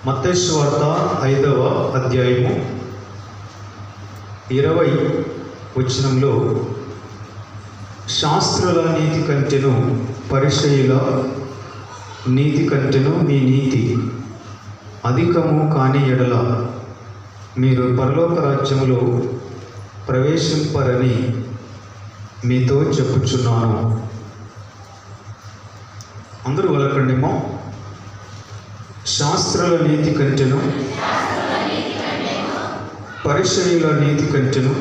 మత్తయి సువార్త 5వ అధ్యాయము 20 వచనంలో, శాస్త్రుల నీతి కంటెను పరిసయ్యుల నీతి కంటెను మీ నీతి అధికము కాని ఎడల మీరు పరలోక రాజ్యములో ప్రవేశింపరని మీతో చెప్పుచున్నాను. అందరూ వలకండిమో. శాస్త్రుల నీతి కంటెను పరిసయ్యుల నీతి కంటెను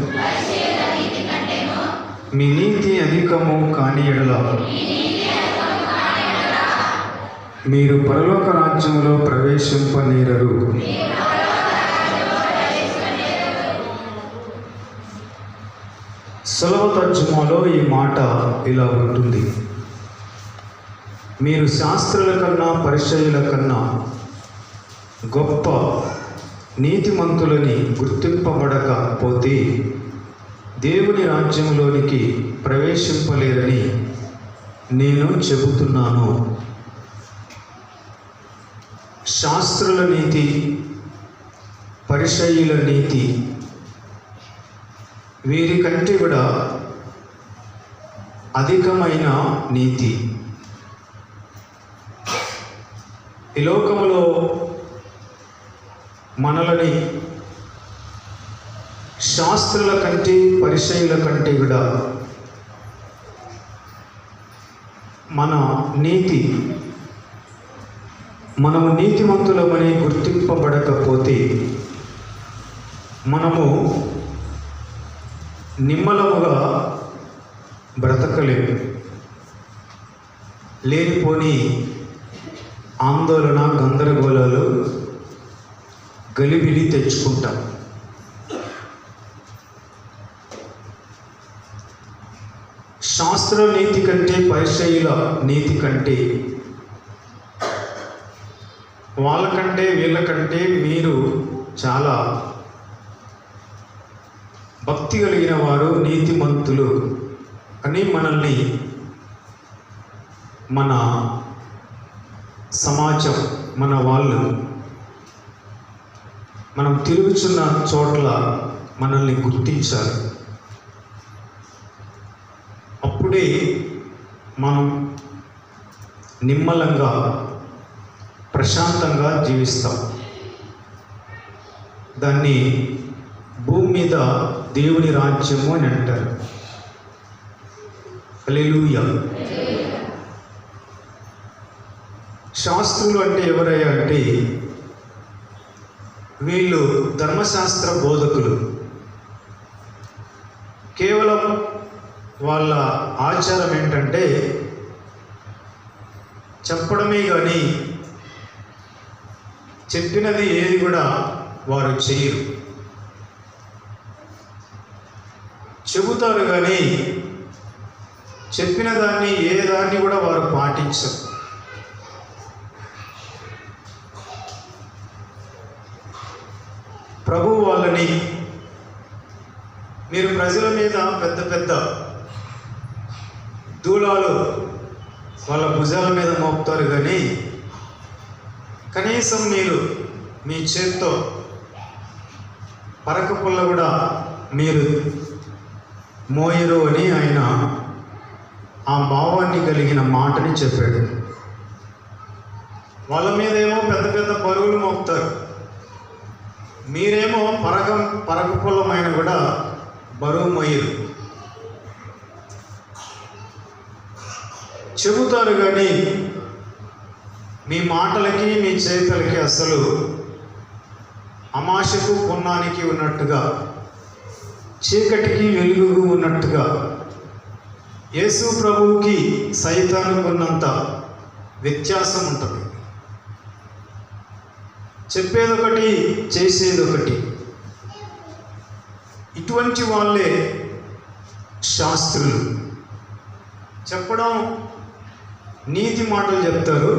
మీ నీతి అధికము కాని ఎడల మీరు పరలోక రాజ్యములో ప్రవేశింపనేరరు. సులభ తర్జుమాలో ఈ మాట ఇలా ఉంటుంది: మీరు శాస్త్రుల కన్నా పరిసయ్యుల కన్నా గొప్ప నీతిమంతులని గుర్తింపబడకపోతే దేవుని రాజ్యంలోనికి ప్రవేశింపలేరని నేను చెబుతున్నాను. శాస్త్రుల నీతి, పరిసయ్యుల నీతి వీరికంటే కూడా అధికమైన నీతి. ఈ లోకములో మనలని శాస్త్రుల కంటే పరిసయ్యుల కంటే కూడా మన నీతి, మనము నీతిమంతులమని గుర్తింపబడకపోతే మనము నిమ్మలముగా బ్రతకలేము. లేనిపోని ఆందోళన, గందరగోళాలు, గలిబిలి తెచ్చుకుంటాం. శాస్త్ర నీతి కంటే పరిసయ్యుల నీతి కంటే, వాళ్ళకంటే వీళ్ళకంటే మీరు చాలా భక్తి కలిగిన వారు, నీతిమంతులు అని మనల్ని మన సమాజం, మన వాళ్ళు, మనం తిరుగుచున్న చోట్ల మనల్ని గుర్తించాలి. అప్పుడే మనం నిమ్మలంగా, ప్రశాంతంగా జీవిస్తాం. దాన్ని భూమి మీద దేవుని రాజ్యము అని అంటారు. హల్లెలూయా. శాస్త్రులు అంటే ఎవరయ్యా అంటే, వీళ్ళు ధర్మశాస్త్ర బోధకులు. కేవలం వాళ్ళ ఆచారం ఏంటంటే చెప్పడమే కానీ చెప్పినది ఏది కూడా వారు చేయరు. చెబుతారు కానీ చెప్పిన దాన్ని, ఏ దాన్ని కూడా వారు పాటించరు. ప్రభు వాళ్ళని, మీరు ప్రజల మీద పెద్ద పెద్ద దూలాలు వాళ్ళ భుజాల మీద మోపుతారు కానీ కనీసం మీరు మీ చేత్తో పరక పుల్ల కూడా మీరు మోయరు అని ఆయన ఆ భావాన్ని కలిగిన మాటని చెప్పాడు. వాళ్ళ మీద ఏమో పెద్ద పెద్ద బరువులు మోపుతారు, మీరేమో పరక పుల్లమైన కూడా బరువు మోయరు. చెబుతారు కానీ మీ మాటలకి, మీ చేతులకి అసలు అమాషకు పున్నానికి ఉన్నట్టుగా, చీకటికి వెలుగు ఉన్నట్టుగా, యేసు ప్రభువుకి సైతానుకు ఉన్నంత వ్యత్యాసం ఉంటుంది. చెప్పేదొకటి, చేసేదొకటి. ఇటువంటి వాళ్ళే శాస్త్రులు. చెప్పడం నీతి మాటలు చెప్తారు,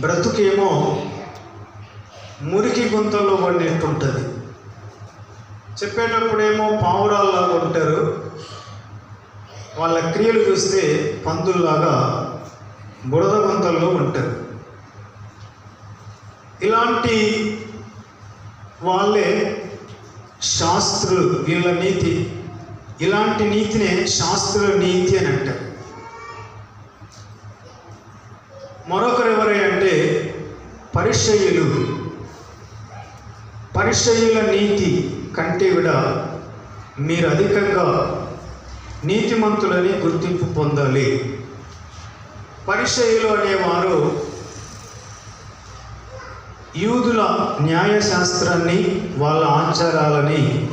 బ్రతుకేమో మురికి గుంతల్లో పడినట్టుంటుంది. చెప్పేటప్పుడేమో పావురాల్లాగా ఉంటారు, వాళ్ళ క్రియలు చూస్తే పందుల్లాగా బురద గుంతల్లో ఉంటారు. ఇలా ఇలాంటి వాళ్ళే శాస్త్రులు. వీళ్ళ నీతి, ఇలాంటి నీతినే శాస్త్రుల నీతి అని అంటారు. మరొకరు ఎవరై అంటే పరిసయ్యులు. పరిసయ్యుల నీతి కంటే కూడా మీరు అధికంగా నీతిమంతులని గుర్తింపు పొందాలి. పరిసయ్యులు అనేవారు యూదుల న్యాయశాస్త్రాన్ని, వాళ్ళ ఆచారాలని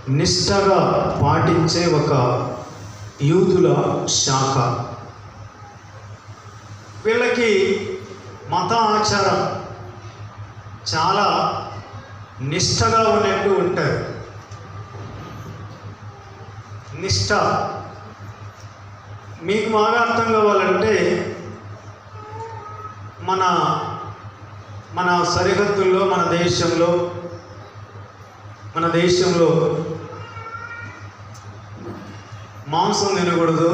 నిష్ఠగా పాటించే ఒక యూదుల శాఖ. వీళ్ళకి మత ఆచారం చాలా నిష్ఠగా ఉన్నట్టు ఉంటారు. నిష్ఠ మీకు బాగా అర్థం కావాలంటే మన సరిహద్దుల్లో, మన దేశంలో మాంసం తినకూడదు,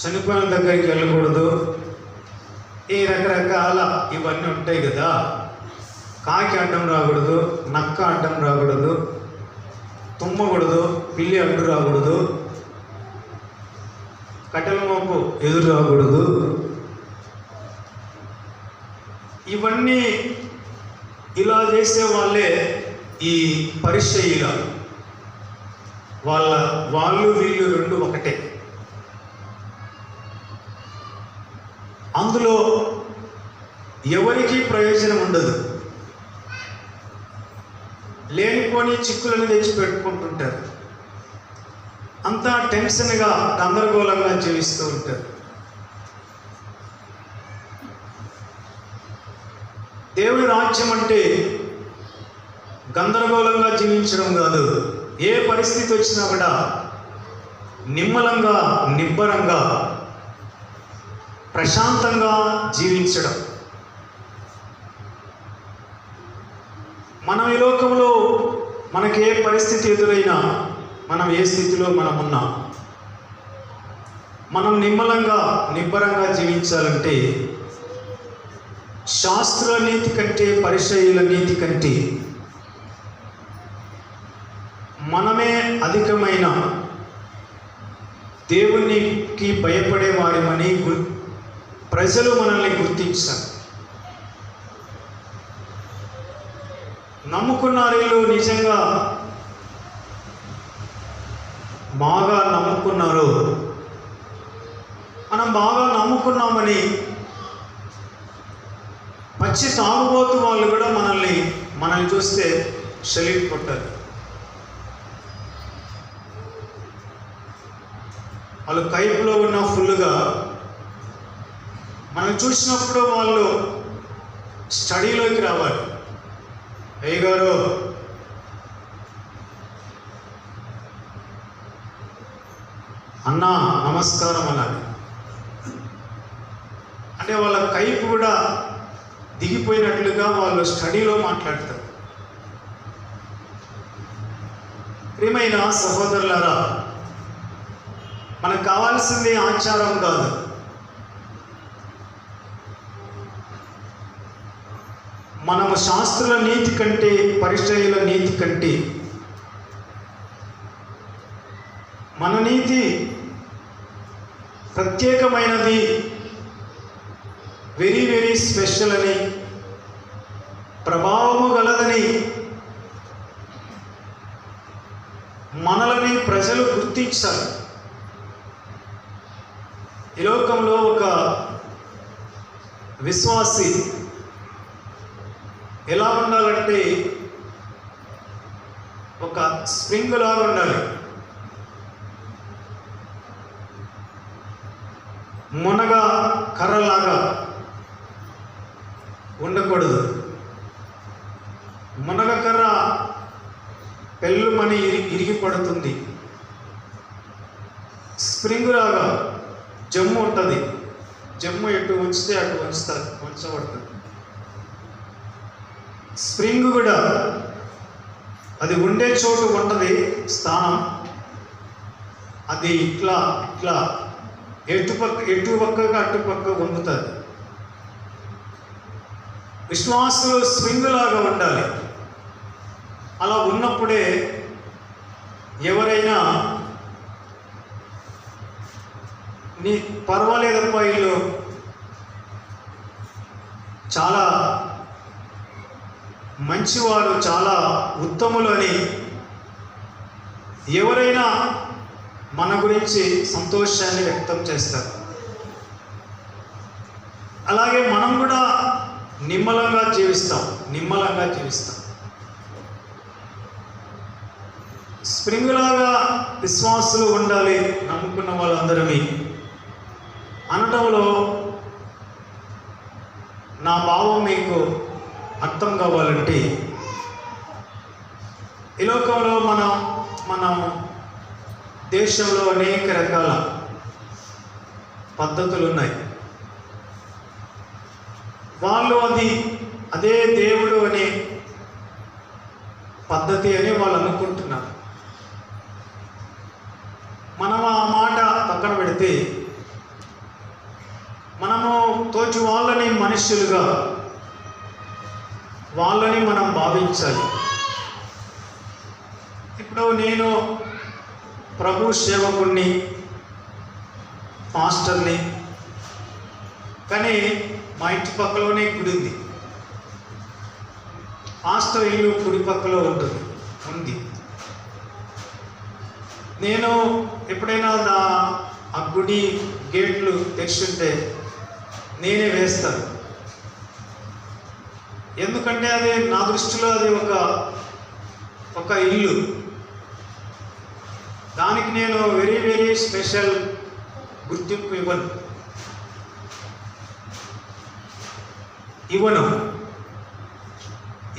చనిపోయిన దగ్గరికి వెళ్ళకూడదు, ఈ రకరకాల ఇవన్నీ ఉంటాయి కదా. కాకి అడ్డం రాకూడదు, నక్క అడ్డం రాకూడదు, తుమ్మకూడదు, పిల్లి అడ్డు రాకూడదు, కట్టెల మోపు ఎదురు రాకూడదు. ఇవన్నీ ఇలా చేసే వాళ్ళే ఈ పరిసయ్యుల. వాళ్ళు వీళ్ళు రెండు ఒకటే. అందులో ఎవరికి ప్రయోజనం ఉండదు. లేనిపోని చిక్కులను తెచ్చిపెట్టుకుంటుంటారు. అంతా టెన్షన్గా, గందరగోళంగా జీవిస్తూ ఉంటారు. దేవుని రాజ్యం అంటే గందరగోళంగా జీవించడం కాదు. ఏ పరిస్థితి వచ్చినా కూడా నిమ్మలంగా, నిబ్బరంగా, ప్రశాంతంగా జీవించడం. మనం ఈ లోకంలో మనకి ఏ పరిస్థితి ఎదురైనా, మనం ఏ స్థితిలో మనం ఉన్నా, మనం నిమ్మలంగా, నిబ్బరంగా జీవించాలంటే శాస్త్రుల నీతి కంటే, పరిసయ్యుల నీతి కంటే మనమే అధికమైన దేవునికి భయపడే వారిమని ప్రజలు మనల్ని గుర్తించారు. నమ్ముకున్నారీళ్ళు నిజంగా బాగా నమ్ముకున్నారు. మనం బాగా నమ్ముకున్నామని పచ్చి తాగుబోతు వాళ్ళు కూడా మనల్ని చూస్తే సెల్యూట్ కొట్టారు. వాళ్ళు కైపులో ఉన్న ఫుల్గా మనం చూసినప్పుడు వాళ్ళు స్టడీలోకి రావాలి. అయ్య గారు, అన్నా నమస్కారం అనాలి. అంటే వాళ్ళ కైపు కూడా దిగిపోయినట్లుగా వాళ్ళు స్టడీలో మాట్లాడతారు. ప్రియమైన సహోదరులారా, మనకు కావాల్సింది ఆచారం కాదు. మనము శాస్త్రుల నీతి కంటే, పరిసయ్యుల నీతి కంటే మన నీతి ప్రత్యేకమైనది, వెరీ వెరీ స్పెషల్ అని, ప్రభావము గలదని మనలని ప్రజలు గుర్తించారు. ఈ లోకంలో ఒక విశ్వాసి ఎలా ఉండాలంటే ఒక స్ప్రింగ్ లాగా ఉండాలి. మునగ కర్రలాగా ఉండకూడదు. మునగ కర్ర పెళ్ళుమని ఇరిగి పడుతుంది. స్ప్రింగ్ లాగా జమ్ము ఉంటుంది. జమ్ము ఎటు ఉంచితే అటు ఉంచబడుతుంది. స్ప్రింగ్ కూడా అది ఉండే చోటు ఉంటుంది స్థానం. అది ఇట్లా ఎటు పక్కగా అటు పక్క వంగుతుంది. విశ్వాసులు స్ప్రింగులాగా ఉండాలి. అలా ఉన్నప్పుడే ఎవరైనా నీ పర్వాలేదప్పా వీళ్ళు చాలా మంచివారు, చాలా ఉత్తములు అని ఎవరైనా మన గురించి సంతోషాన్ని వ్యక్తం చేస్తారు. అలాగే మనం కూడా నిమ్మలంగా జీవిస్తాం. స్ప్రింగులాగా విశ్వాసులు ఉండాలి నమ్ముకున్న వాళ్ళందరమీ అనటంలో నా భావం మీకు అర్థం కావాలంటే, ఈ లోకంలో మన దేశంలో అనేక రకాల పద్ధతులు ఉన్నాయి. వాళ్ళు అదే దేవుడు అనే పద్ధతి అని వాళ్ళు అనుకుంటున్నారు. మనం ఆ మాట పక్కన పెడితే, మనము తోచి వాళ్ళని మనుష్యులుగా వాళ్ళని మనం భావించాలి. ఇప్పుడు నేను ప్రభు సేవకుణ్ణి, పాస్టర్ని, కానీ మా ఇంటి పక్కలోనే గుడి ఉంది. పాస్టర్ ఇల్లు గుడి పక్కలో ఉంది. నేను ఎప్పుడైనా ఆ గుడి గేట్లు తెచ్చుంటే నేనే వేస్తాను. ఎందుకంటే అది నా దృష్టిలో అది ఒక ఇల్లు. దానికి నేను వెరీ వెరీ స్పెషల్ గుర్తింపు ఇవ్వను.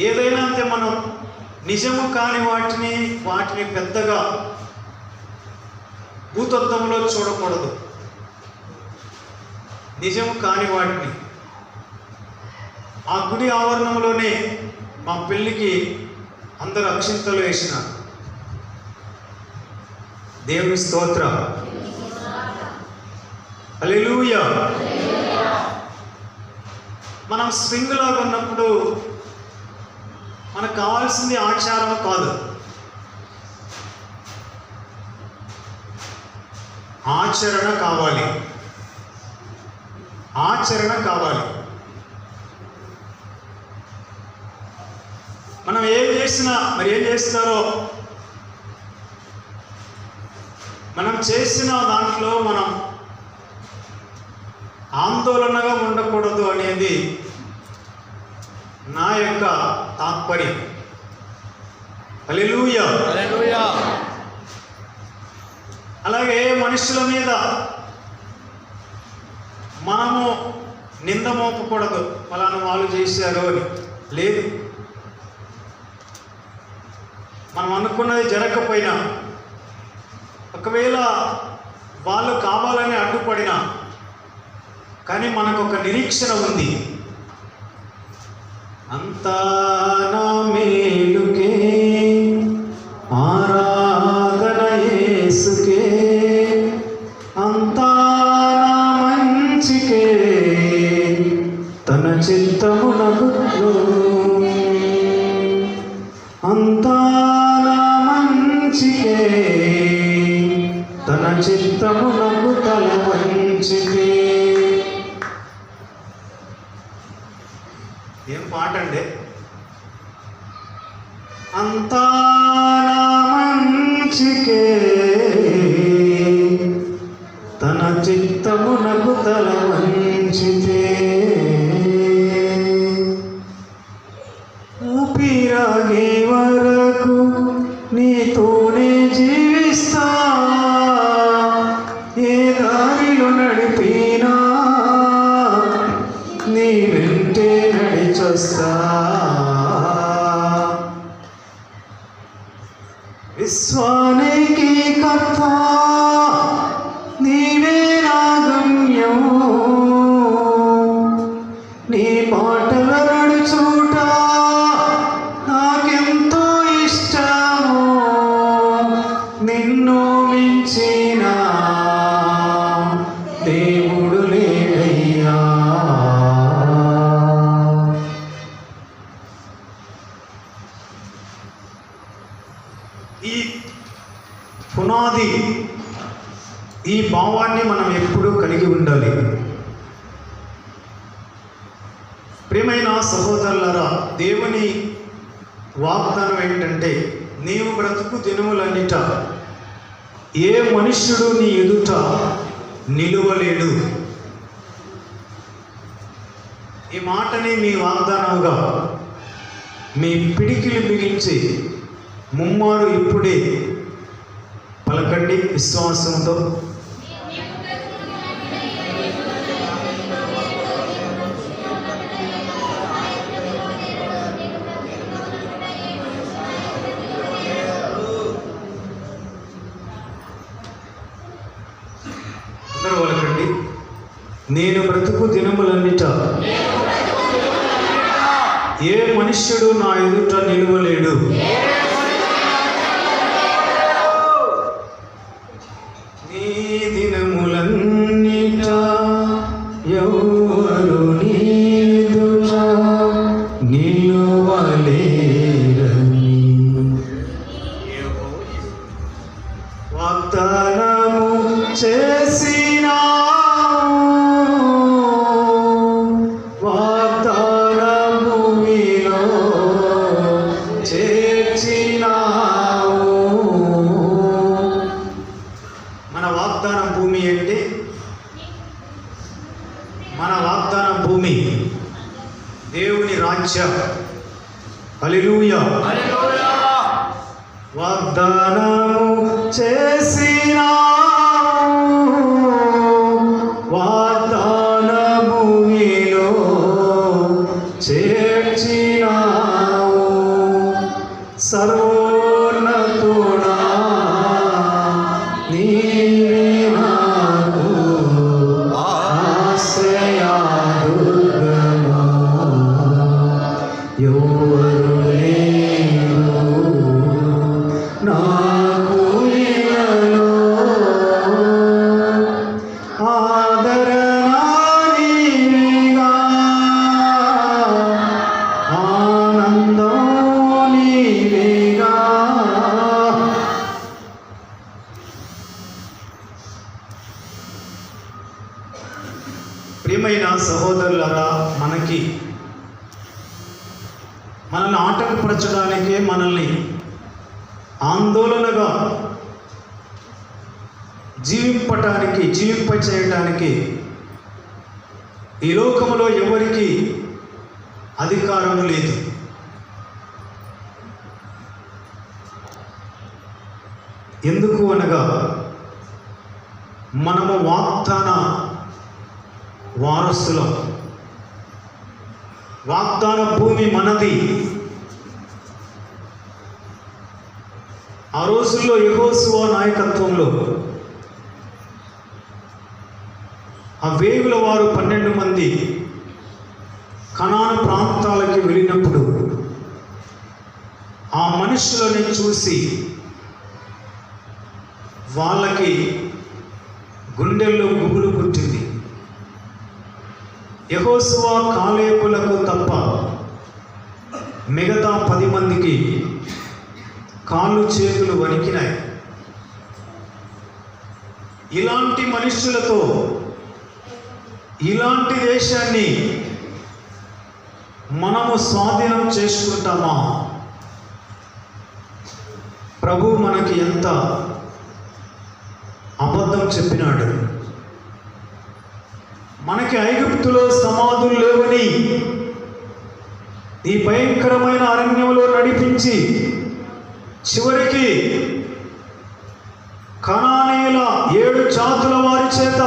ఏదైనా అంతే, మనం నిజము కాని వాటిని పెద్దగా భూతత్వంలో చూడకూడదు. నిజము కాని వాటిని ఆ గుడి ఆవరణంలోనే మా పెళ్ళికి అందరూ అక్షింతలు వేసినారు. దేవుని స్తోత్రం, హల్లెలూయా. మనం స్ప్రింగులాగా ఉన్నప్పుడు మనకు కావాల్సింది ఆచారం కాదు, ఆచరణ కావాలి. మనం ఏం చేసినా మరి ఏం చేస్తారో, మనం చేసిన దాంట్లో మనం ఆందోళనగా ఉండకూడదు అనేది నా యొక్క తాత్పర్యం. హల్లెలూయా. అలాగే మనుషుల మీద మనము నింద మోపకూడదు, ఫలానా వాళ్ళు చేశారు అని. లేదు, మనం అనుకున్నది జరగకపోయినా, ఒకవేళ వాళ్ళు కావాలని అడ్డుపడినా కానీ మనకు ఒక నిరీక్షణ ఉంది. అంతా నా మేలుకే, ఆరాధన యేసుకే, అంతా నా మంచికే, తన చిత్తమునకు, అంతా నా మంచికే, తన చిత్తమునకు తల వంచితే. ఏం పాట అండి! అంతా నా మంచికే, తన చిత్తమునకు తల వంచితే. ఊపిరాగే వరకు నీతోనే జీవిస్తా, ఏ దారిలో నడిపినా నీ వెంటే నడిచొస్తా. విశ్వానికి కర్త నీవే నా గమ్యం, నీ పాటల నడుచుట నాకెంతో ఇష్టము, నిన్ను మించిన దేవుడు లేడయ్యా. పునాది. ఈ భావాన్ని మనం ఎప్పుడూ కలిగి ఉండాలి. ప్రియమైన సహోదరులారా, దేవుని వాగ్దానం ఏంటంటే, నీవు బ్రతుకు దినములన్నిట ఏ మనుష్యుడు నీ ఎదుట నిలువలేడు. ఈ మాటని మీ వాగ్దానముగా మీ పిడికిలి బిగించి ముమ్మారు ఇప్పుడే పలకండి విశ్వాసంతో. అందరూ పలకండి. నేను బ్రతుకు దినములన్నిట ఏ మనుష్యుడు నా ఎదుట నిలువలేడు. నీ దినములన్నిట ఎవరు నీ ఎదుట నిలువలేరని వాగ్దానము చేసిన దేవుని రాజ్యం. హల్లెలూయా. వాగ్దానము చేసిన వాగ్దానములో చేర్చినావు. సర్వోన్నతుడా నీవే నాకు ఆశ్రయదుర్గము. ఎవరు లేరు నాకు ఇలలో, ఆదరణ నీవేగా, ఆనందం నీవేగా. ప్రియమైన సహోదరులారా, మనల్ని ఆటంకపరచడానికి, మనల్ని ఆందోళనగా జీవింపచేయడానికి ఈ లోకములో ఎవరికి అధికారం లేదు. ఎందుకు అనగా, మనము వాగ్దాన వారసులం. వాగ్దాన భూమి మనది. ఆ రోజుల్లో యెహోషువ నాయకత్వంలో ఆ వేగుల వారు 12 మంది కనాను ప్రాంతాలకి వెళ్ళినప్పుడు ఆ మనుషులని చూసి వాళ్ళకి గుండెల్లో గుబులు పుట్టింది. యెహోషువ కాలేబులకు తప్ప మిగతా 10 మందికి కాళ్ళు చేతులు వణికినాయి. ఇలాంటి మనుషులతో ఇలాంటి దేశాన్ని మనము స్వాధీనం చేసుకుంటామా? ప్రభు మనకి ఎంత అబద్ధం చెప్పినాడు. మనకి ఐగుప్తులో సమాధులు లేవని ఈ భయంకరమైన అరణ్యంలో నడిపించి చివరికి కనానీయుల 7 జాతుల వారి చేత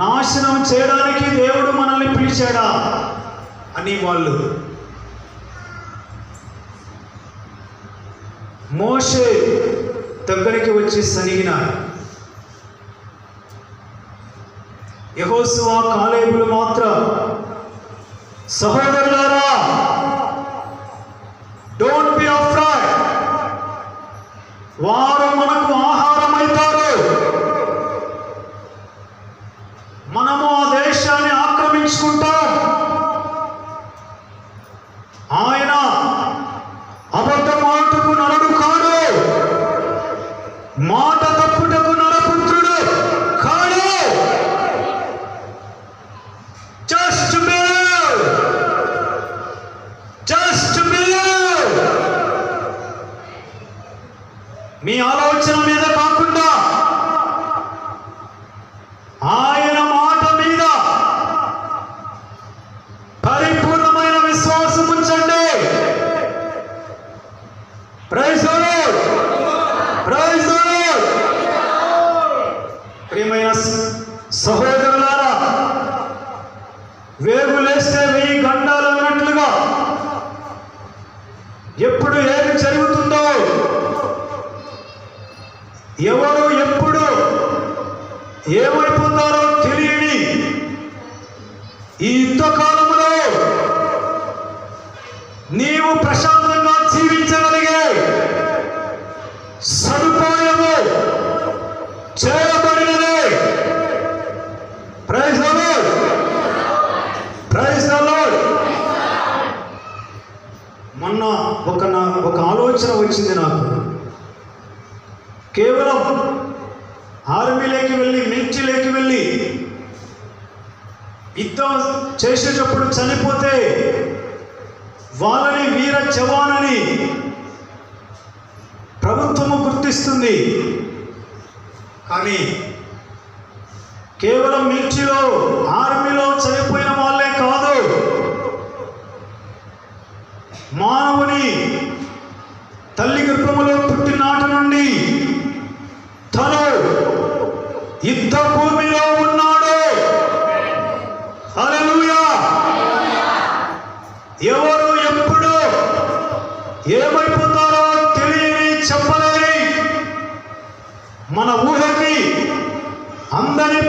నాశనం చేయడానికి దేవుడు మనల్ని పిలిచాడా అని వాళ్ళు మోషే దగ్గరికి వచ్చి సనిగినారు. యెహోషువ కాలేబులు మాత్రం, సహోదరులారా, డోంట్ బి అఫ్రైడ్, వారు మనకు ఆహారం అవుతారు, మనము ఆ దేశాన్ని ఆక్రమించుకుంటాం. ఆయన అబద్ధ మాటకు నరుడు కాడు, మాట తప్పుటకు నరపుత్రుడు కాడు. Just believe, just believe. మీ ఆలోచన మీద కాకుండా ఆయన మాట మీద పరిపూర్ణమైన విశ్వాసం ఉంచండి. Praise the Lord, praise the Lord. ప్రియమైన సహోదరులారా, వేగులేస్తే 1000 గండాలు అన్నట్లుగా ఎప్పుడు ఏది జరుగుతుందో, ఎవరు ఎప్పుడు ఏమైపోతారో తెలియని ఈ యుద్ధకాలంలో నీవు ప్రశాంతంగా జీవించగలిగే సదుపాయము చేయబడినదే. Praise the Lord, praise the Lord. మొన్న ఒక ఆలోచన వచ్చింది నాకు. కేవలం ఆర్మీలోకి వెళ్ళి, మిలిటరీలోకి వెళ్ళి యుద్ధం చేసేటప్పుడు చనిపోతే వాళ్ళని వీర జవానని ప్రభుత్వము గుర్తిస్తుంది. కానీ కేవలం మిలిటరీలో, ఆర్మీలో చనిపోయిన వాళ్ళే కాదు, మానవుని తల్లి గర్భములో పుట్టినాటి నుండి తను యుద్ధ భూమిలో ఉన్నాడు. హల్లెలూయా. ఎవరు ఎప్పుడు ఏమైపోతారో తెలియని, చెప్పలేని, మన ఊహకి అందని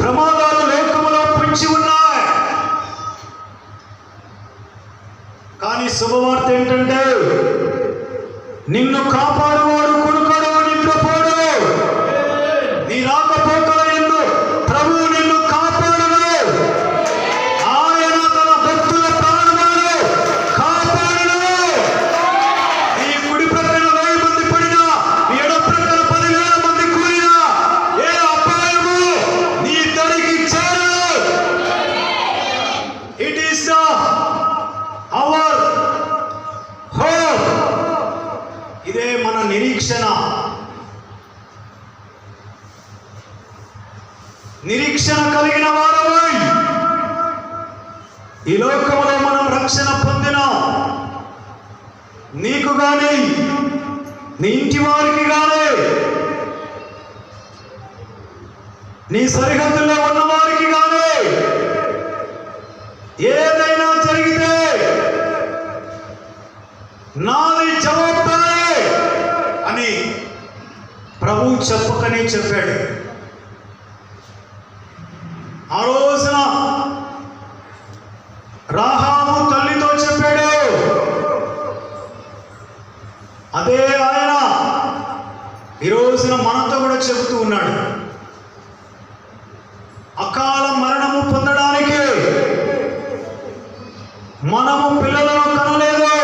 ప్రమాదాలు లోకములో పొంచి ఉన్నాయి. కానీ శుభవార్త ఏంటంటే, నిన్ను కాపాడువాడు కొనుకడు, నిద్రపోడు. నీ రాకపోకల యందు ప్రభువు నిన్ను కాపాడును. ఆయన తన భక్తుల ప్రాణములను కాపాడును. నీ కుడి ప్రక్కన 1000 మంది పడినా, నీ ఎడమ ప్రక్కన 10,000 మంది కూలినా, ఏ అపాయము నీ దరికి చేరదు. It is our hope. ఇదే మన నిరీక్షణ. నిరీక్షణ కలిగిన వారమై ఈ లోకంలో మనం రక్షణ పొందిన నీకు గాని, నీ ఇంటి వారికి గాని, నీ సరిహద్దుల్లో ఉన్న వారికి గాని ఏదైనా జరిగితే నాది జవాబారే అని ప్రభువు చెప్పకనే చెప్పాడు. ఆ రోజున రాహాబు తల్లితో చెప్పాడు. అదే ఆయన ఈ రోజున మనతో కూడా చెబుతూ ఉన్నాడు. అకాల మరణము పొందడానికి మనము పిల్లలను కనలేదు.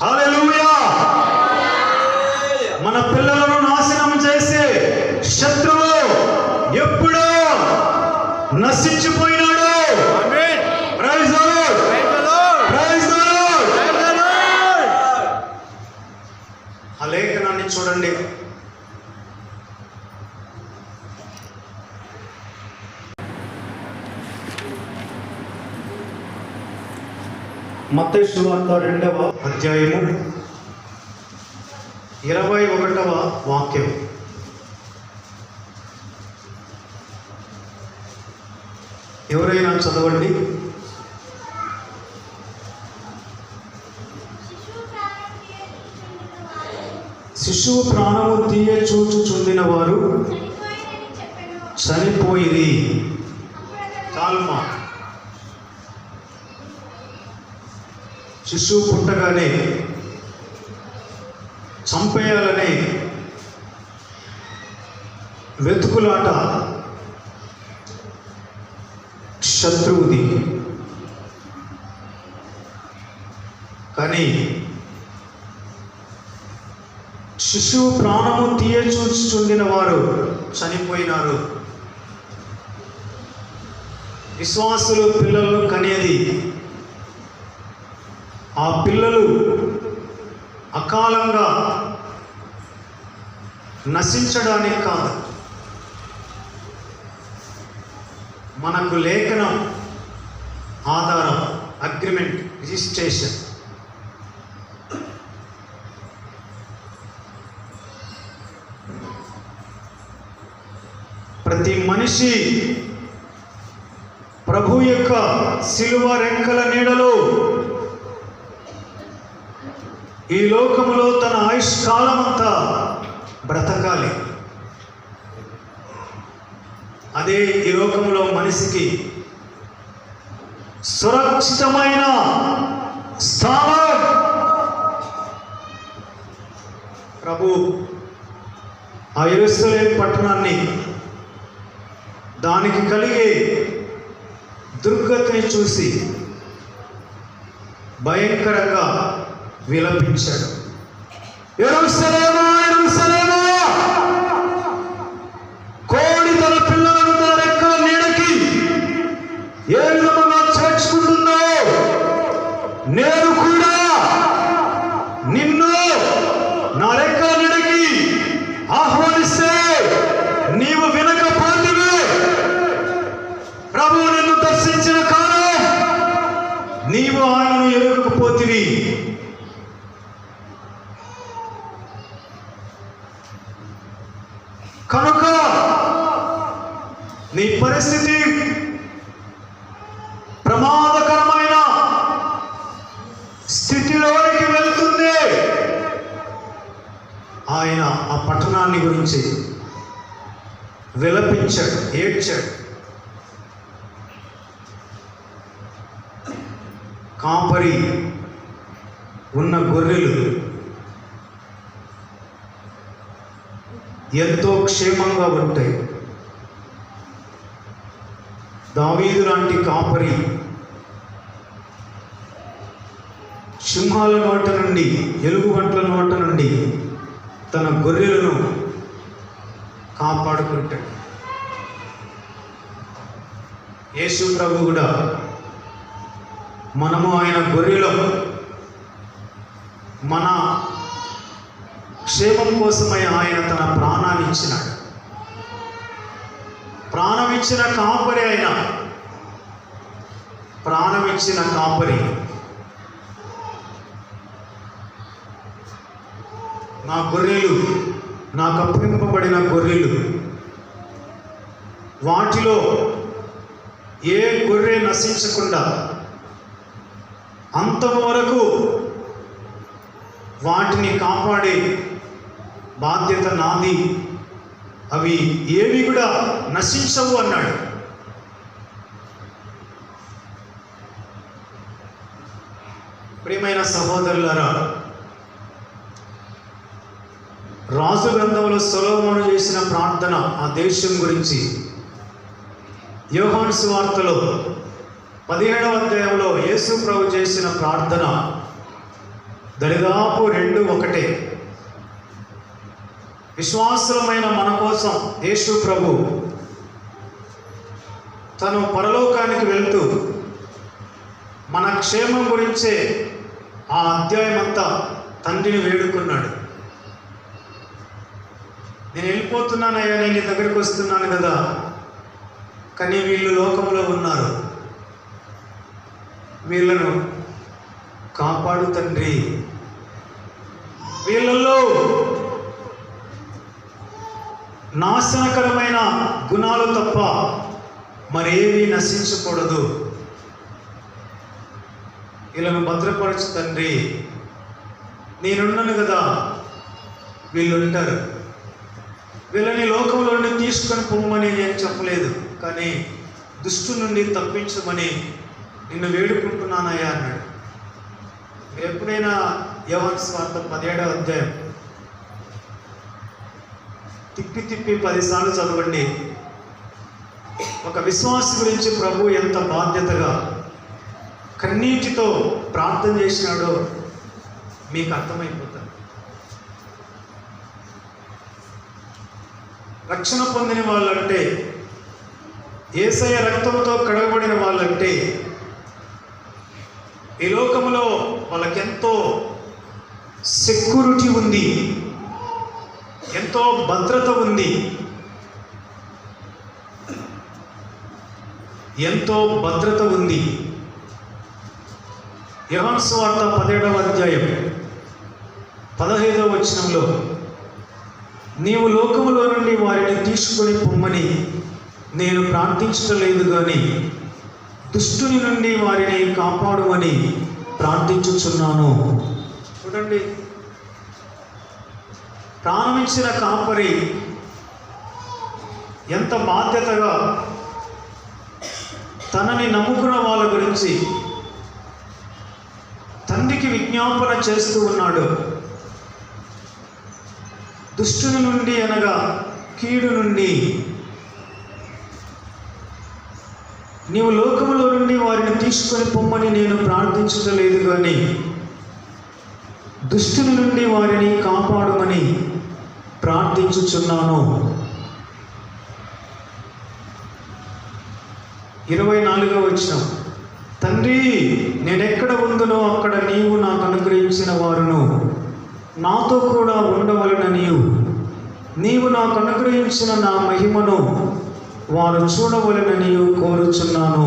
హల్లెలూయా. మన పిల్లలను నాశనం చేసే శత్రువు ఎప్పుడో నశించిపోయినాడు. Praise the Lord, praise the Lord. ఆ లేఖనాన్ని చూడండి. మత్తయి సువార్త 2వ అధ్యాయము 21వ వాక్యం. ఎవరైనా చదవండి. శిశువు ప్రాణము తీయ చూచుచుండిన వారు చనిపోయిరి. చాలుమా. శిశువు పుట్టగానే చంపేయాలనే వెతుకులాట శత్రువుది. కానీ శిశువు ప్రాణము తీయచూచుచుండిన వారు చనిపోయినారు. విశ్వాసులు పిల్లలను కనేది ఆ పిల్లలు అకాలంగా నశించడానికి కాదు. మనకు లేఖనం ఆధారం, అగ్రిమెంట్, రిజిస్ట్రేషన్. ప్రతి మనిషి ప్రభు యొక్క శిలువ రెక్కల నీడలో ఈ లోకములో తన ఆయుష్కాలమంతా బ్రతకాలి. అదే ఈ లోకంలో మనిషికి సురక్షితమైన స్థానం. ప్రభు ఆ యెరూషలేము పట్టణాన్ని, దానికి కలిగే దుర్గతిని చూసి భయంకరంగా విలపించాడు. యెరూషలేమా, యెరూషలేమా, కోడి తన పిల్లలను తన రెక్కల నీడకి ఏ విధముగా చేర్చుకుంటుందో, నేను కూడా నిన్ను నా రెక్కల నీడకి ఆహ్వానిస్తే నీవు వినకపోతివి. ప్రభువు నిన్ను దర్శించిన కాలం నీవు ఆయనను ఎరుగకపోతివి. కనుక నీ పరిస్థితి ప్రమాదకరమైన స్థితిలోనికి వెళ్తుంది. ఆయన ఆ పట్టణాన్ని గురించి విలపించాడు, ఏడ్చాడు. కాపరి ఉన్న గొర్రెలు ఎంతో క్షేమంగా ఉంటాయి. దావీదు లాంటి కాపరి సింహాల నోట నుండి, ఎలుగుబంట్ల నోట నుండి తన గొర్రెలను కాపాడుకుంటాడు. యేసు ప్రభు కూడా మనము ఆయన గొర్రెలో మన క్షేమం కోసమై ఆయన తన ప్రాణాన్ని ఇచ్చినాడు. ప్రాణమిచ్చిన కాపరి ఆయన, ప్రాణమిచ్చిన కాపరి. నా గొర్రెలు, నాకు అప్పగింపబడిన గొర్రెలు, వాటిలో ఏ గొర్రె నశించకుండా అంతం వరకు వాటిని కాపాడే బాధ్యత నాది. అవి ఏవి కూడా నశించవు అన్నాడు. ప్రియమైన సహోదరులారా, రాజు గ్రంథంలో సొలొమోను చేసిన ప్రార్థన, ఆ దేశం గురించి యోహాను సువార్తలో 17వ అధ్యాయంలో యేసు ప్రభు చేసిన ప్రార్థన దరిదాపు 2:1. విశ్వాసులమైన మన కోసం యేసు ప్రభు తను పరలోకానికి వెళ్తూ మన క్షేమం గురించే ఆ అధ్యాయం అంతా తండ్రిని వేడుకున్నాడు. నేను వెళ్ళిపోతున్నానయ్యా, నేను నీ దగ్గరికి వస్తున్నాను కదా, కానీ వీళ్ళు లోకంలో ఉన్నారు, వీళ్ళను కాపాడు తండ్రి. వీళ్ళల్లో నాశనకరమైన గుణాలు తప్ప మరేవి నశించకూడదు. వీళ్ళను భద్రపరచు తండ్రి, నేనున్నాను కదా, వీళ్ళు ఉంటారు. వీళ్ళని లోకంలో నుండి తీసుకొని పోమని నేను చెప్పలేదు, కానీ దుష్టు నుండి తప్పించమని నిన్ను వేడుకుంటున్నానయ్యా అన్నాడు. మీరు ఎప్పుడైనా యోహాను సువార్త 17వ అధ్యాయం తిప్పి 10 సార్లు చదవండి. ఒక విశ్వాసి గురించి ప్రభు ఎంత బాధ్యతగా కన్నీటితో ప్రార్థన చేసినాడో మీకు అర్థమైపోతుంది. రక్షణ పొందిన వాళ్ళంటే, యేసయ్య రక్తంతో కడగబడిన వాళ్ళంటే ఈ లోకంలో వాళ్ళకెంతో సెక్యూరిటీ ఉంది, ఎంతో భద్రత ఉంది, ఎంతో భద్రత ఉంది. యోహాను సువార్త 17వ అధ్యాయం 15వ వచనంలో, నీవు లోకములో నుండి వారిని తీసుకొని పొమ్మని నేను ప్రార్థించలేదు కానీ దుష్టుని నుండి వారిని కాపాడుమని ప్రార్థించుచున్నాను. చూడండి, ప్రాణమించిన కాపరి ఎంత బాధ్యతగా తనని నమ్ముకున్న వాళ్ళ గురించి తండ్రికి విజ్ఞాపన చేస్తూ ఉన్నాడు. దుష్టుని నుండి అనగా కీడు నుండి, నీవు లోకములో నుండి వారిని తీసుకొని పొమ్మని నేను ప్రార్థించలేదు కానీ దుష్టుని నుండి వారిని కాపాడుమని ప్రార్థించుచున్నాను. 24వ వచనం, తండ్రి నేనెక్కడ ఉందునో అక్కడ నీవు నాకు అనుగ్రహించిన వారును నాతో కూడా ఉండవలెనని నీవు నాకు అనుగ్రహించిన నా మహిమను వారు చూడవలెనని కోరుచున్నాను.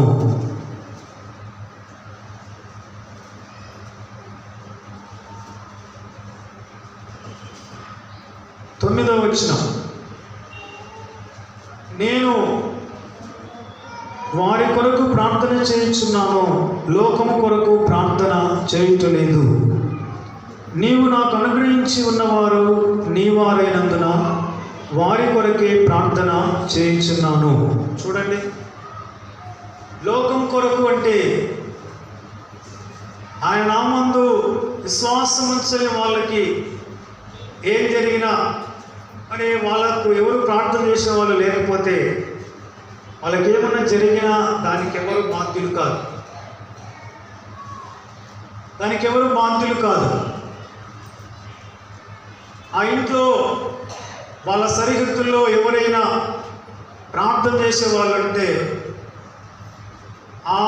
తొమ్మిదవ వచనం, నేను వారి కొరకు ప్రార్థన చేయుచున్నాను, లోకము కొరకు ప్రార్థన చేయుటలేదు. నీవు నాకు అనుగ్రహించి ఉన్నవారు నీ వారైనందున వారి కొరకే ప్రార్థన చేయుచున్నాను. చూడండి, లోకం కొరకు అంటే ఆయన నామందు విశ్వాసం ఉంచని వాళ్ళకి ఏం జరిగినా అని వాళ్ళకు ఎవరు ప్రార్థన చేసిన వాళ్ళు లేకపోతే వాళ్ళకి ఏమన్నా జరిగినా దానికి ఎవరు బాధ్యులు కాదు, దానికి ఎవరు బాధ్యులు కాదు. ఆ ఇంట్లో వాళ్ళ సరిహద్దుల్లో ఎవరైనా ప్రార్థన చేసే వాళ్ళంటే ఆ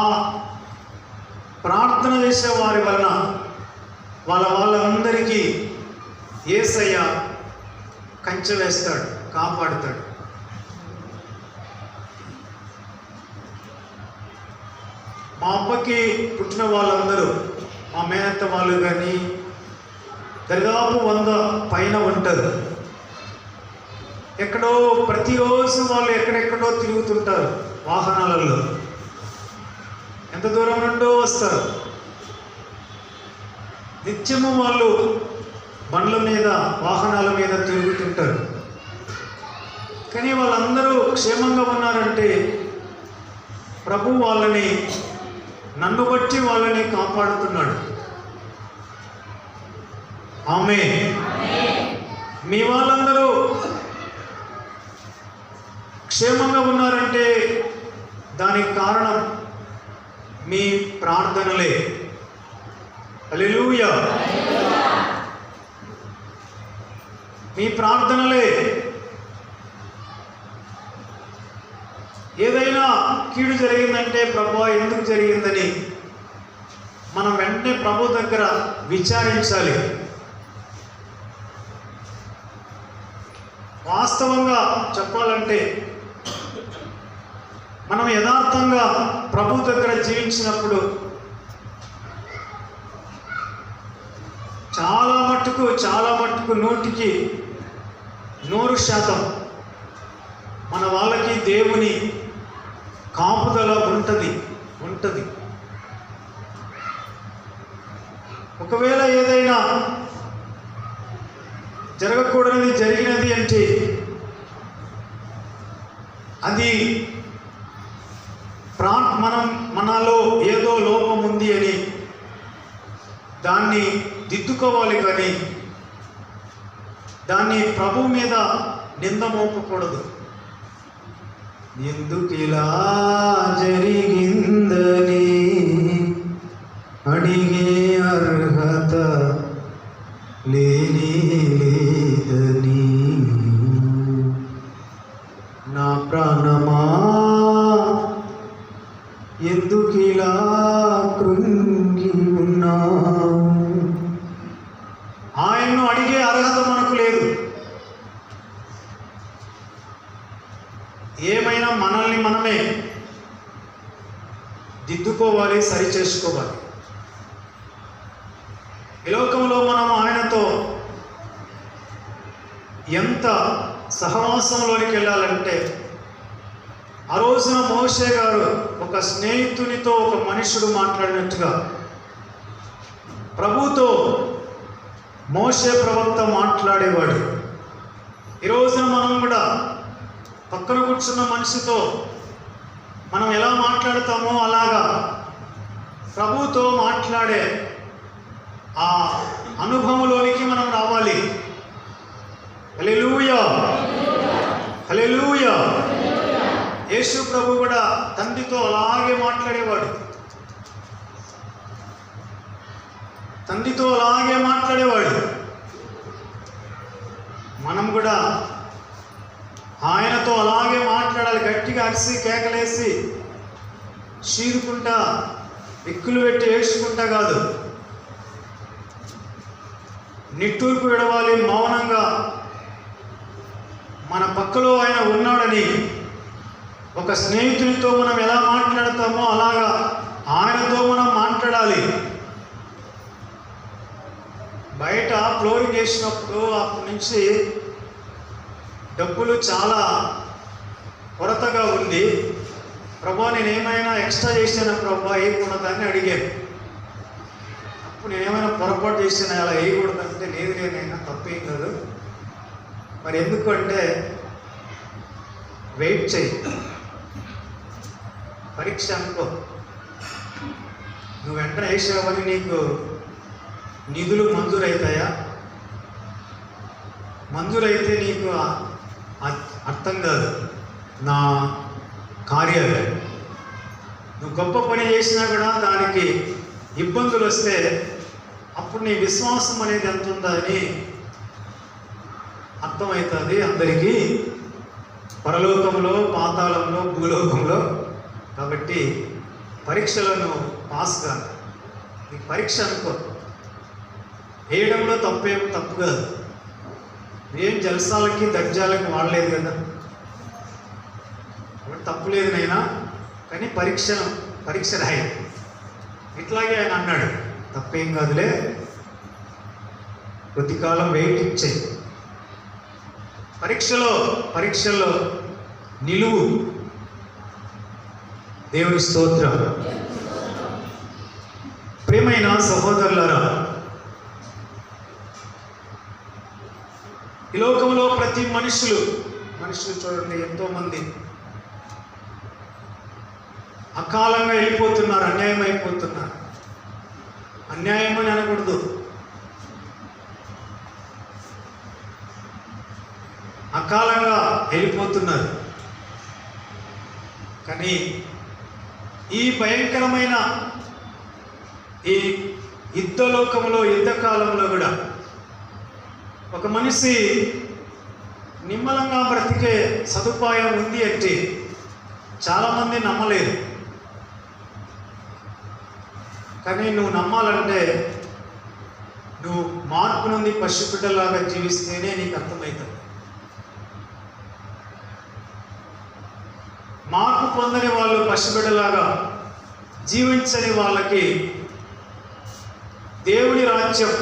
ప్రార్థన చేసే వారి వలన వాళ్ళందరికీ యేసయ్య కంచె వేస్తాడు, కాపాడుతాడు. మా అబ్బకి పుట్టిన వాళ్ళందరూ, మా మేనత్త వాళ్ళు కానీ దాదాపు 100 పైన ఉంటారు. ఎక్కడో ప్రతిరోజు వాళ్ళు ఎక్కడెక్కడో తిరుగుతుంటారు వాహనాలలో, ఎంత దూరం నుండో వస్తారు. నిత్యము వాళ్ళు బండ్ల మీద వాహనాల మీద తిరుగుతుంటారు. కానీ వాళ్ళందరూ క్షేమంగా ఉన్నారంటే ప్రభు వాళ్ళని, నన్ను బట్టి వాళ్ళని కాపాడుతున్నాడు. ఆమేన్. మీ వాళ్ళందరూ క్షేమంగా ఉన్నారంటే దానికి కారణం మీ ప్రార్థనలే. హల్లెలూయా. మీ ప్రార్థనలే. ఏదైనా కీడు జరిగిందంటే ప్రభువా ఎందుకు జరిగిందని మనం వెంటనే ప్రభు దగ్గర విచారించాలి. వాస్తవంగా చెప్పాలంటే మనం యథార్థంగా ప్రభు దగ్గర జీవించినప్పుడు చాలా మట్టుకు 100కి 100% మన వాళ్ళకి దేవుని కాపుదల ఉంటుంది. ఒకవేళ ఏదైనా జరగకూడనిది జరిగినది అంటే అది మనలో ఏదో లోపం ఉంది అని దాన్ని దిద్దుకోవాలి, కానీ దాన్ని ప్రభు మీద నింద మోపకూడదు. ఎందుకు ఇలా జరిగిందని అడిగే అర్హత లేని లేదని ఏదైనా మనల్ని మనమే దిద్దుకోవాలి, సరి చేసుకోవాలి. ఈ లోకంలో మనం ఆయనతో ఎంత సహవాసంలోనికి వెళ్ళాలంటే, ఆ రోజున మోషే గారు ఒక స్నేహితునితో ఒక మనుషుడు మాట్లాడినట్టుగా ప్రభుతో మోషే ప్రవక్త మాట్లాడేవాడు. ఈ రోజున మనం కూడా పక్కన కూర్చున్న మనిషితో మనం ఎలా మాట్లాడతామో అలాగా ప్రభుతో మాట్లాడే ఆ అనుభవంలోనికి మనం రావాలి. హల్లెలూయా, హల్లెలూయా. యేసు ప్రభు కూడా తండ్రితో అలాగే మాట్లాడేవాడు. తండ్రితో అలాగే మాట్లాడేవాడు. మనం కూడా ఆయనతో అలాగే మాట్లాడాలి. గట్టిగా అరిసి కేకలేసి చీరుకుంటా ఎక్కులు పెట్టి వేసుకుంటా కాదు. నిట్టూర్పు విడవాలి. మౌనంగా మన పక్కలో ఆయన ఉన్నాడని ఒక స్నేహితునితో మనం ఎలా మాట్లాడతామో అలాగా ఆయనతో మనం మాట్లాడాలి. బయట ఫ్లోరింగ్ వేసినప్పుడు అప్పటి నుంచి డబ్బులు చాలా కొరతగా ఉంది. ప్రభా నేను ఏమైనా ఎక్స్ట్రా చేశానా ప్రభా, వేయకూడదని అడిగాను. అప్పుడు నేనేమైనా పొరపాటు చేసినా అలా వేయకూడదంటే లేదు లేనైనా తప్పేం కాదు, మరి ఎందుకంటే వెయిట్ చేయి, పరీక్ష అనుకో, నువ్వు వెంటనే వేసావని నీకు నిధులు మంజూరవుతాయా? మంజూరైతే నీకు అర్థం కాదు నా కార్యాలు. నువ్వు గొప్ప పని చేసినా కూడా దానికి ఇబ్బందులు వస్తే అప్పుడు నీ విశ్వాసం అనేది ఎంత ఉందా అని అర్థమవుతుంది అందరికీ, పరలోకంలో, పాతాళంలో, భూలోకంలో. కాబట్టి పరీక్షలో నువ్వు పాస్ కాదు. నీ పరీక్ష అనుకో, వేయడంలో తప్పు కాదు. ఏం జల్సాలకి దర్జాలకి వాడలేదు కదా, కాబట్టి తప్పు లేదు నైనా, కానీ పరీక్ష రాయి. ఇట్లాగే ఆయన అన్నాడు, తప్పేం కాదులే, కొద్ది కాలం వెయిట్ ఇచ్చేయి, పరీక్షల్లో నిలువు. దేవుని స్తోత్రం. ప్రియమైన సహోదరులారా, ఈ లోకంలో ప్రతి మనుషులు చూడండి, ఎంతోమంది అకాలంగా వెళ్ళిపోతున్నారు, అన్యాయం అయిపోతున్నారు. అన్యాయం అని అనకూడదు, అకాలంగా వెళ్ళిపోతున్నారు. కానీ ఈ భయంకరమైన ఈ యుద్ధకాలంలో కూడా ఒక మనిషి నిమ్మలంగా బ్రతికే సదుపాయం ఉంది అంటే చాలామంది నమ్మలేరు. కానీ నువ్వు నమ్మాలంటే నువ్వు మార్పు నుండి పసిబిడ్డలాగా జీవిస్తేనే నీకు అర్థమవుతుంది. మార్పు పొందని వాళ్ళు పసిబిడ్డలాగా జీవించని వాళ్ళకి దేవుని రాజ్యం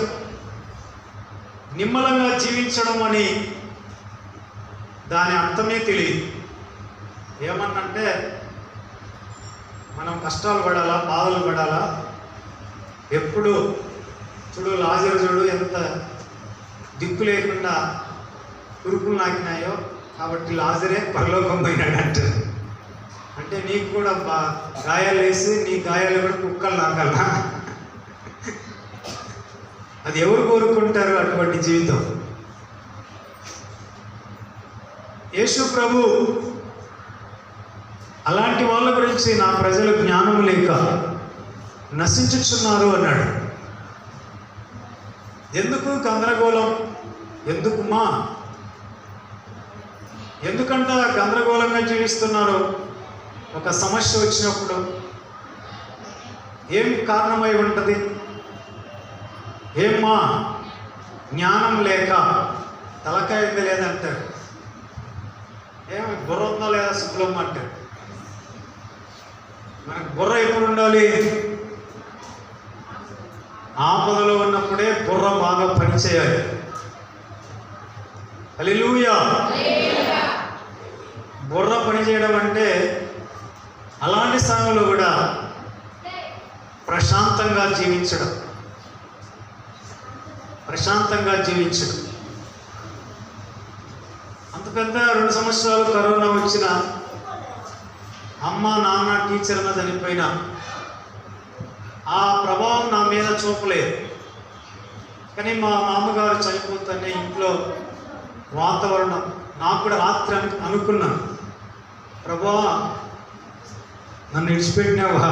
నిమ్మలంగా జీవించడం అని దాని అర్థమే తెలియదు. ఏమన్నంటే మనం కష్టాలు పడాలా, బాధలు పడాలా, ఎప్పుడు చూడు లాజరు చూడు ఎంత దిక్కు లేకుండా కురుకులు నాకినాయో, కాబట్టి లాజరే పరలోకం పోయినాడు అంటారు. అంటే నీకు కూడా గాయాలు వేసి నీ గాయాలు కూడా కుక్కలు నాకల్లా, అది ఎవరు కోరుకుంటారు అటువంటి జీవితం? యేసు ప్రభు అలాంటి వాళ్ళ గురించి నా ప్రజలు జ్ఞానం లేక నశించుచున్నారు అన్నాడు. ఎందుకు గందరగోళం? ఎందుకుమా? ఎందుకంట గందరగోళంగా జీవిస్తున్నారు? ఒక సమస్య వచ్చినప్పుడు ఏం కారణమై ఉంటుంది? ఏమ్మా జ్ఞానం లేక, తలకాయ లేదంటారు. బుర్ర ఉందా లేదా సుబ్బులమ్మ అంటే. మనకు బుర్ర ఎప్పుడు ఉండాలి? ఆపదలో ఉన్నప్పుడే బుర్ర బాగా పనిచేయాలి. హల్లెలూయా. బుర్ర పనిచేయడం అంటే అలాంటి సమయంలో కూడా ప్రశాంతంగా జీవించడం. అంత పెద్ద 2 సంవత్సరాలు కరోనా వచ్చిన, అమ్మ నాన్న టీచర్ అన్న చనిపోయినా ఆ ప్రభావం నా మీద చూపలేదు. కానీ మా మామగారు చనిపోతేనే ఇంట్లో వాతావరణం నాకు కూడా రాత్రి అనుకున్నాను, ప్రభువా నన్ను విడిచిపెట్టినావా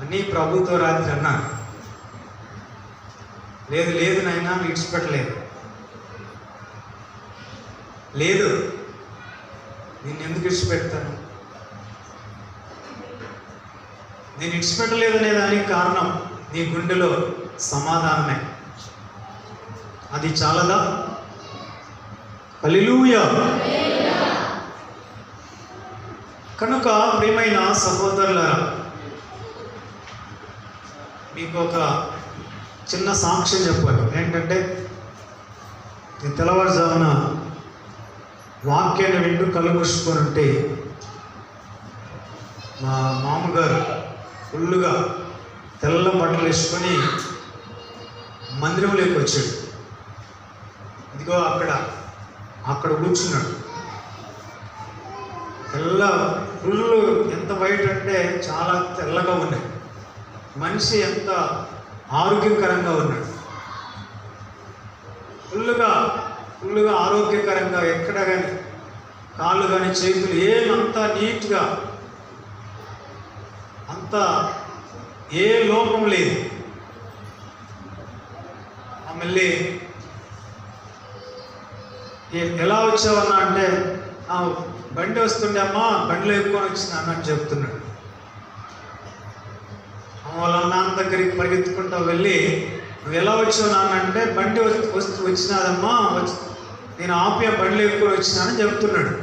అని ప్రభుతో రాత్రి అన్నాను. లేదు లేదు నాయనా విడిచిపెట్టలేదు, లేదు నేను ఎందుకు విడిచిపెడతాను, నేను విడిచిపెట్టలేదనే దానికి కారణం నీ గుండెలో సమాధానమే. అది చాలదా? హల్లెలూయా. కనుక ప్రియమైన సహోదరులారా, మీకు ఒక చిన్న సాక్ష్యం చెప్పాలి. ఏంటంటే నేను తెల్లవారుజామున వాక్యాన్ని వింటూ కళ్ళు మూసుకొని ఉంటే మా మామగారు ఫుల్లుగా తెల్ల బట్టలు వేసుకొని మందిరంలోకి వచ్చాడు. ఇదిగో అక్కడ కూర్చున్నాడు. ఫుల్ ఎంత వైట్ అంటే చాలా తెల్లగా ఉన్నాయి. మనిషి ఎంత ఆరోగ్యకరంగా ఉన్నాడు. ఫుల్లుగా ఆరోగ్యకరంగా, ఎక్కడ కానీ కాళ్ళు కానీ చేతులు ఏమంతా నీట్గా, అంతా ఏ లోపం లేదు. మళ్ళీ ఎలా వచ్చావన్నా అంటే, బండి వస్తుండే అమ్మా, బండిలో ఎక్కువ వచ్చినాను అని చెప్తున్నాడు. వాళ్ళ నాన్న దగ్గరికి పరిగెత్తుకుంటూ వెళ్ళి, నువ్వు ఎలా వచ్చావు నాన్న అంటే, బండి వచ్చినాదమ్మా, నేను ఆపి బండిలో ఎక్కువ వచ్చినానని చెప్తున్నాడు.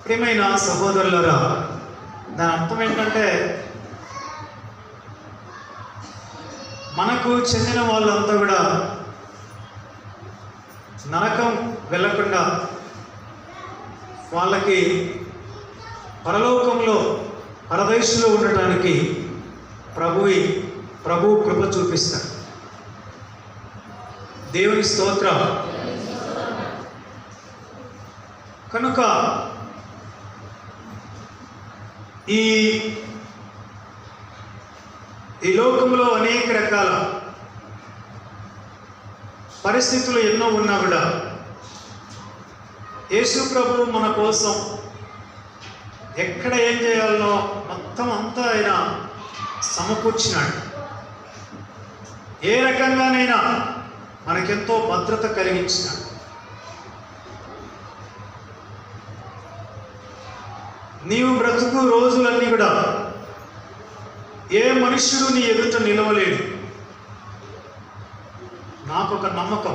ప్రియమైన సహోదరులారా, దాని అర్థం ఏంటంటే, మనకు చెందిన వాళ్ళంతా కూడా నరకం వెళ్ళకుండా వాళ్ళకి పరలోకంలో పరదేశంలో ఉండటానికి ప్రభు కృప చూపిస్తాడు. దేవుని స్తోత్రం. కనుక ఈ లోకంలో అనేక రకాల పరిస్థితులు ఎన్నో ఉన్నా కూడా యేసు ప్రభు మన కోసం ఎక్కడ ఏం చేయాలనో మొత్తం అంతా ఆయన సమకూర్చినాడు. ఏ రకంగానైనా మనకెంతో భద్రత కలిగించినాడు. నీవు బ్రతుకు రోజులన్నీ కూడా ఏ మనుష్యుడు నీ ఎదుట నిలవలేడు. నాకు ఒక నమ్మకం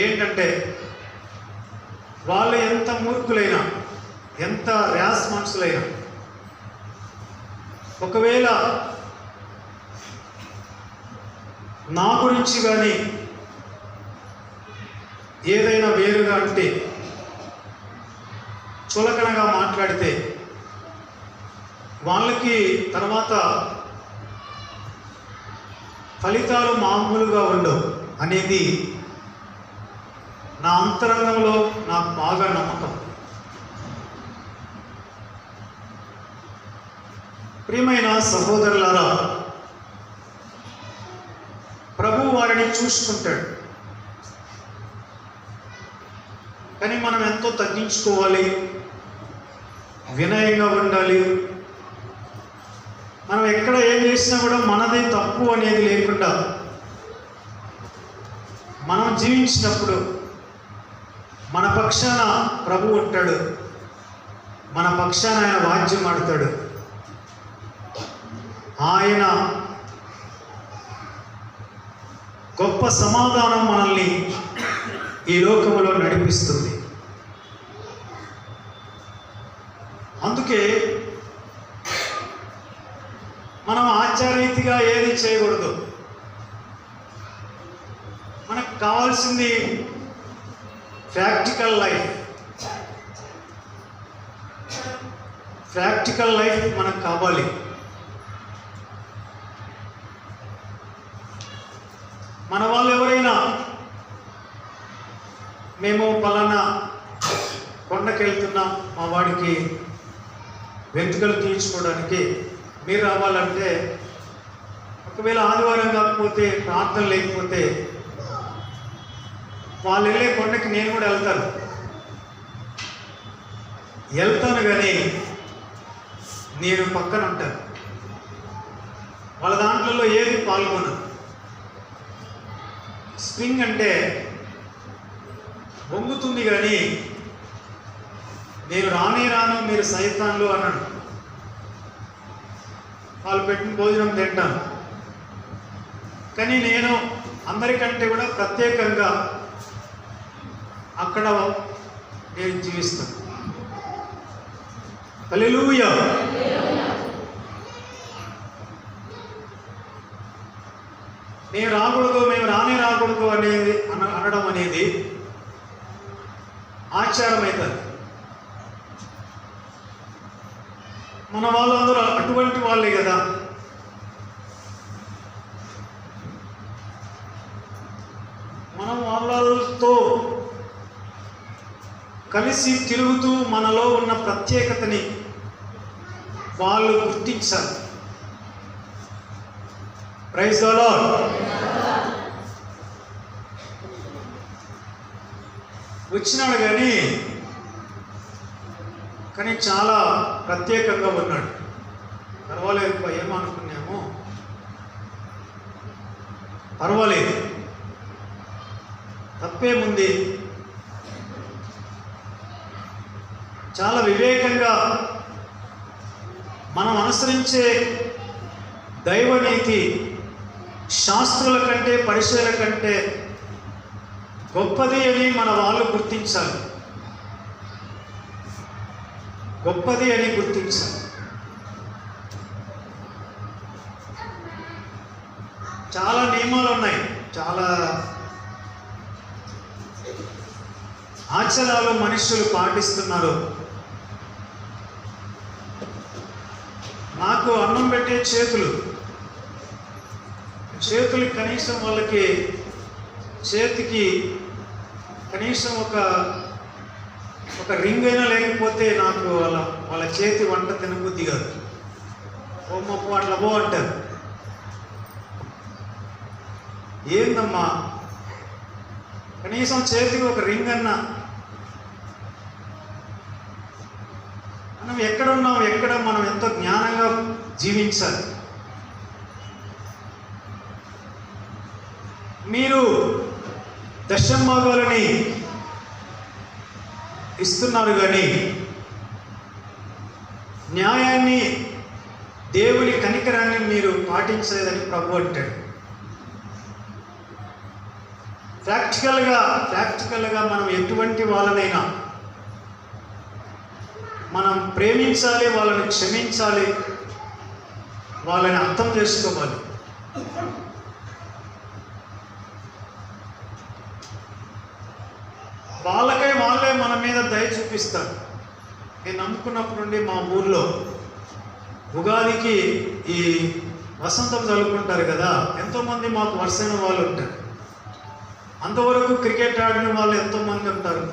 ఏంటంటే, వాళ్ళు ఎంత మూర్ఖులైనా, ఎంత ర్యాస్ మనుషులైనా, ఒకవేళ నా గురించి కానీ ఏదైనా వేరుగా అంటే, చులకనగా మాట్లాడితే, వాళ్ళకి తర్వాత ఫలితాలు మామూలుగా ఉండవు అనేది నా అంతరంగంలో నాకు బాగా నమ్మకం. ప్రియమైన సహోదరులారా, ప్రభు వారిని చూసుకుంటాడు. కానీ మనం ఎంతో తగ్గించుకోవాలి, వినయంగా ఉండాలి. మనం ఎక్కడ ఏం చేసినా కూడా మనది తప్పు అనేది లేకుండా మనం జీవించినప్పుడు మన పక్షాన ప్రభు ఉంటాడు, మన పక్షాన ఆయన వాద్యం ఆడతాడు. ఆయన గొప్ప సమాధానం మనల్ని ఈ లోకములో నడిపిస్తుంది. అందుకే మనం ఆచారరీతిగా ఏది చేయకూడదు. మనకు కావాల్సింది ప్రాక్టికల్ లైఫ్. ప్రాక్టికల్ లైఫ్ మనకు కావాలి. మన వాళ్ళు ఎవరైనా మేము పలానా కొండకి వెళ్తున్నాం, మా వాడికి వెంట్రుకలు తీర్చుకోవడానికి మీరు రావాలంటే, ఒకవేళ ఆదివారం కాకపోతే, ప్రార్థన లేకపోతే, వాళ్ళు వెళ్ళే కొండకి నేను కూడా వెళ్తాను కానీ నేను పక్కన ఉంటాను. వాళ్ళ దాంట్లో ఏది పాల్గొనను. స్ప్రింగ్ అంటే వంగుతుంది కానీ నేను రాను, మీరు సైతాన్లు అన్నాడు. వాళ్ళు పెట్టిన భోజనం తింటాను, కానీ నేను అందరికంటే కూడా ప్రత్యేకంగా అక్కడ నేను జీవిస్తాను. హల్లెలూయా. మేము రాకూడదు అనేది అనడం అనేది ఆచారం అవుతుంది. మన వాళ్ళందరూ అటువంటి వాళ్ళే కదా. మనం వాళ్ళతో కలిసి తిరుగుతూ మనలో ఉన్న ప్రత్యేకతని వాళ్ళు గుర్తించాలి. Praise the Lord. వచ్చినాడు కానీ చాలా ప్రత్యేకంగా ఉన్నాడు. పర్వాలేదు, ఏమనుకున్నాము, పర్వాలేదు, తప్పేముంది. చాలా వివేకంగా మనం అనుసరించే దైవనీతి శాస్త్రుల కంటే, పరిచయాల కంటే గొప్పది అని మన వాళ్ళు గుర్తించాలి. గొప్పది అని గుర్తించాలి. చాలా నియమాలు ఉన్నాయి, చాలా ఆచారాలు మనుషులు పాటిస్తున్నారు. నాకు అన్నం పెట్టే చేతులు కనీసం వాళ్ళకి చేతికి కనీసం ఒక రింగ్ అయినా లేకపోతే నాకు వాళ్ళ చేతి వంట తినబుద్ధి కాదు. ఓమప్పు అట్లా పో అంటారు. ఏందమ్మా, కనీసం చేతికి ఒక రింగ్ అన్నా. మనం ఎక్కడున్నాం, మనం ఎంతో జ్ఞానంగా జీవించాలి. మీరు దశంభాగాలని ఇస్తున్నారు కానీ న్యాయాన్ని, దేవుని కనికరాన్ని మీరు పాటించలేదని ప్రభు అంటాడు. ప్రాక్టికల్గా మనం ఎటువంటి వాళ్ళనైనా మనం ప్రేమించాలి, వాళ్ళని క్షమించాలి, వాళ్ళని అర్థం చేసుకోవాలి. వాళ్ళే మన మీద దయ చూపిస్తారు. నేను నమ్ముకున్నప్పటి నుండి మా ఊర్లో ఉగాదికి ఈ వసంతం చదువుకుంటారు కదా, ఎంతోమంది మాకు వరుసైన వాళ్ళు ఉంటారు. అంతవరకు క్రికెట్ ఆడిన వాళ్ళు ఎంతోమంది ఉంటారు.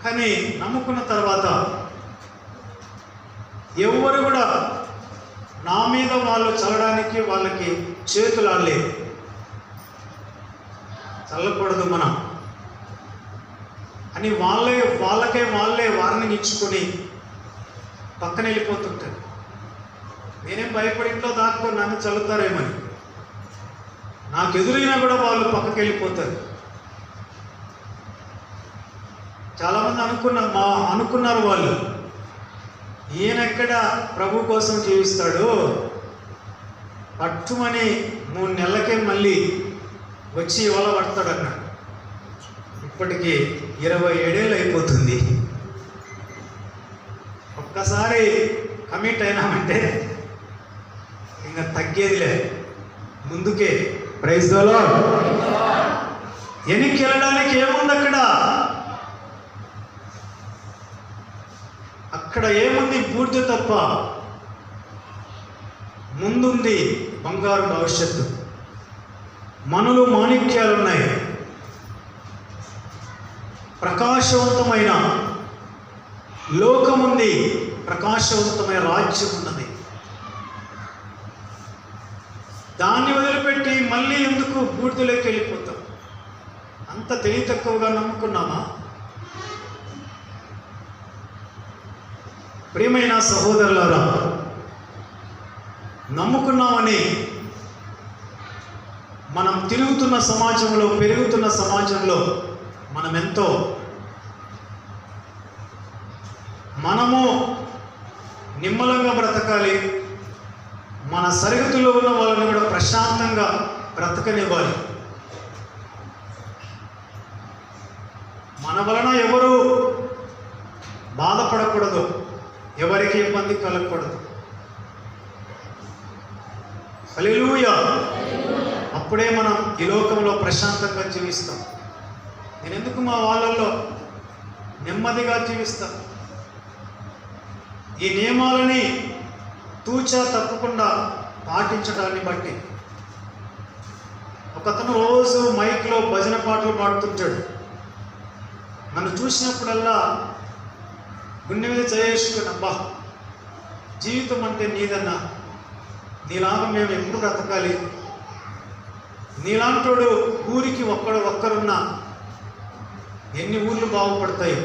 కానీ నమ్ముకున్న తర్వాత ఎవరు కూడా నా మీద వాళ్ళు చల్లడానికి వాళ్ళకి చేతులు ఆడలేదు. చల్లకూడదు మనం అని వాళ్ళకే వార్నింగ్ ఇచ్చుకొని పక్కన వెళ్ళిపోతుంటారు. నేనేం భయపడి ఇంట్లో దాక్కుని నన్ను చల్లుతారేమని. నాకు ఎదురైనా కూడా వాళ్ళు పక్కకి వెళ్ళిపోతారు. చాలామంది అనుకున్నారు వాళ్ళు, ఈయనెక్కడ ప్రభు కోసం జీవిస్తాడు, పట్టుమని 3 నెలలకే మళ్ళీ వచ్చి ఇవాళ పడతాడు అన్నాడు. ఇప్పటికీ 27 ఏళ్ళు అయిపోతుంది. ఒక్కసారి కమిట్ అయినామంటే ఇంకా తగ్గేదిలే, ముందుకే. Praise the Lord. వెనక్కి వెళ్ళడానికి ఏముంది అక్కడ? అక్కడ ఏముంది? బూడిద తప్ప. ముందుంది బంగారు భవిష్యత్తు. మనులు మాణిక్యాలు ఉన్నాయి. ప్రకాశవంతమైన లోకముంది, ప్రకాశవంతమైన రాజ్యం ఉన్నది. దాన్ని వదిలిపెట్టి మళ్ళీ ఎందుకు బూడిదలోకి వెళ్ళిపోతాం? అంత తెలివి తక్కువగా నమ్ముకున్నామా? ప్రియమైన సహోదరులారా, నమ్ముకున్నామని మనం తిరుగుతున్న సమాజంలో, పెరుగుతున్న సమాజంలో మనము నిమ్మలంగా బ్రతకాలి. మన సరిహద్దులో ఉన్న వాళ్ళని కూడా ప్రశాంతంగా బ్రతకనివ్వాలి. మన వలన ఎవరు బాధపడకూడదు, ఎవరికి ఇబ్బంది కలగకూడదు. హల్లెలూయా. అప్పుడే మనం ఈ లోకంలో ప్రశాంతంగా జీవిస్తాం. నేను ఎందుకు మా వాళ్ళల్లో నెమ్మదిగా జీవిస్తాను? ఈ నియమాలని తూచా తప్పకుండా పాటించడాన్ని బట్టి. ఒకతను రోజు మైక్లో భజన పాటలు పాడుతుంటాడు. నన్ను చూసినప్పుడల్లా గుండె మీద చేసుకుని, అబ్బా, జీవితం అంటే నీదన్నా, నీలాగా మేము ఎప్పుడు బ్రతకాలి, నీలాంటోడు ఊరికి ఒక్కరున్నా ఎన్ని ఊర్లు బాగుపడతాయి.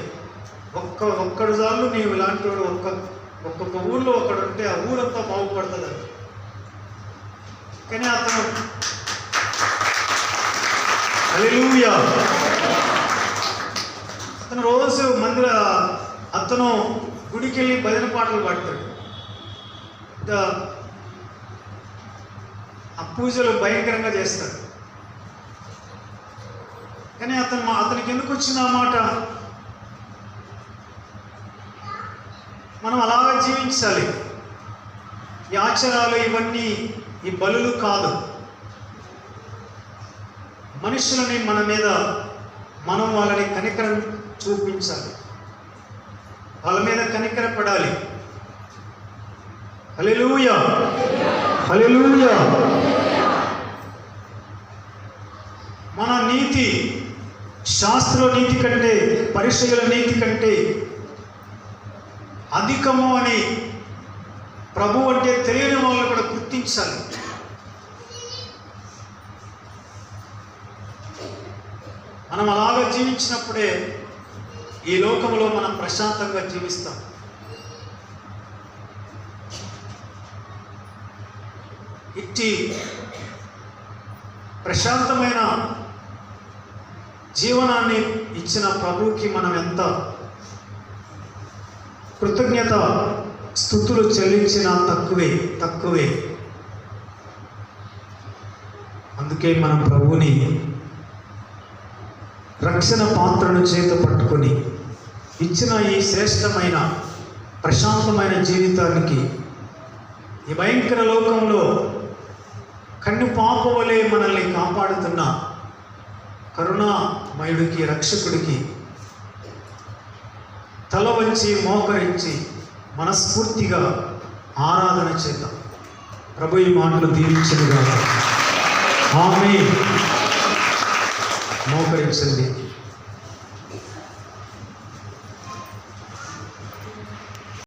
ఒక్కడు చాలు, నీవు ఇలాంటోడు ఒక్కొక్క ఊర్లో ఒకడుంటే ఆ ఊరంతా బాగుపడుతుంది. కానీ అతను హల్లెలూయా, అతను రోజు అతను గుడికి వెళ్ళి భజన పాటలు పాడతాడు. ఆ పూజలు భయంకరంగా చేస్తాడు. కానీ అతనికి ఎందుకు వచ్చిన ఆ మాట? మనం అలాగా జీవించాలి. ఈ ఆచారాలు ఇవన్నీ ఈ బలులు కాదు. మనుషులని మన మీద మనం వాళ్ళని కనికరం చూపించాలి, వాళ్ళ మీద కనికరపడాలి. హల్లెలూయా, హల్లెలూయా. మన నీతి శాస్త్ర నీతి కంటే, పరిచయుల నీతి కంటే అధికము అని ప్రభు అంటే తెలియని వాళ్ళు కూడా గుర్తించాలి. మనం అలాగా జీవించినప్పుడే ఈ లోకంలో మనం ప్రశాంతంగా జీవిస్తాం. ఇట్టి ప్రశాంతమైన జీవనాన్ని ఇచ్చిన ప్రభువుకి మనం ఎంత కృతజ్ఞత స్తుతులు చెల్లించినా తక్కువే. అందుకే మనం ప్రభువుని రక్షణ పాత్రను చేత పట్టుకొని ఇచ్చిన ఈ శ్రేష్టమైన ప్రశాంతమైన జీవితానికి, ఈ భయంకర లోకంలో కన్ను పాప వలె మనల్ని కాపాడుతున్న కరుణామయుడికి, రక్షకుడికి తల వంచి మోకరించి మనస్ఫూర్తిగా ఆరాధన చేద్దాం. ప్రభు ఈ మాటలు దీవించునుగాక. ఆమేన్. మోకరించండి.